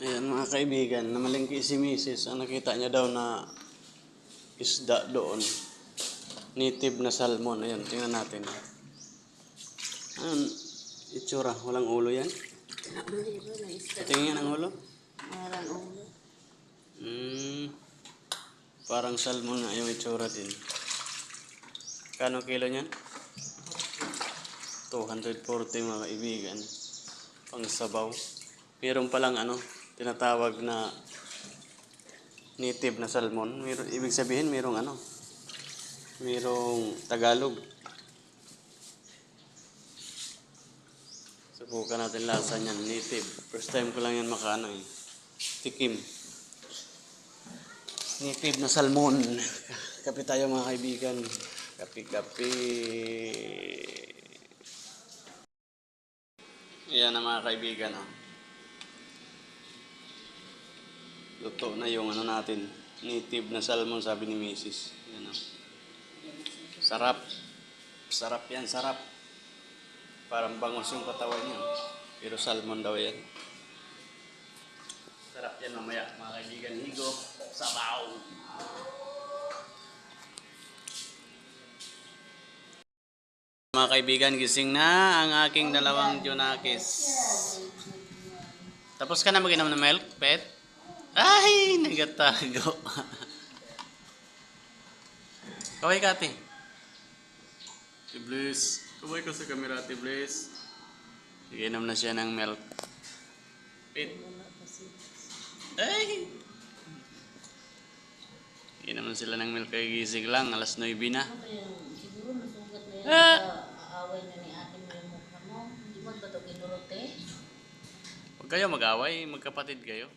Ayan mga kaibigan, namalengke si Mrs. Ang nakita niya daw na isda doon. Native na salmon. Ayan, tingnan natin. Ayan, itsura. Walang ulo yan. Tingnan ang ulo. Walang ulo. Parang salmon nga yung itsura din. Kano kilo niyan? 240 mga kaibigan. Pang sabaw. Meron palang tinatawag na native na salmon. Ibig sabihin merong Tagalog. Subukan natin lasa niyan, native. First time ko lang yan tikim. Native na salmon. Kape tayo mga kaibigan. Kape. Ayan na mga kaibigan. Luto na yung natin. Native na salmon, sabi ni Mrs. Ayan. Sarap. Sarap yan, sarap. Parang bangos yung katawan niya. Pero salmon daw yan. Sarap yan mamaya, mga kaibigan. Higop, sabaw. Mga kaibigan, gising na ang aking dalawang Junakis. Tapos ka na mag-inom ng milk, pet? Ay, nagatago. Kaway ka, ate. Tiblis. Kaway ka sa camera, Tiblis. Inom na siya ng milk. Pet. Ay! Inom na sila ng milk, kay gising lang. Alas 9 na. Siguro nasugat na yan. Aaway na ni ate mo yung mukha mo. Hindi mo ba ito kinurot eh? Huwag kayo mag-away. Magkapatid kayo.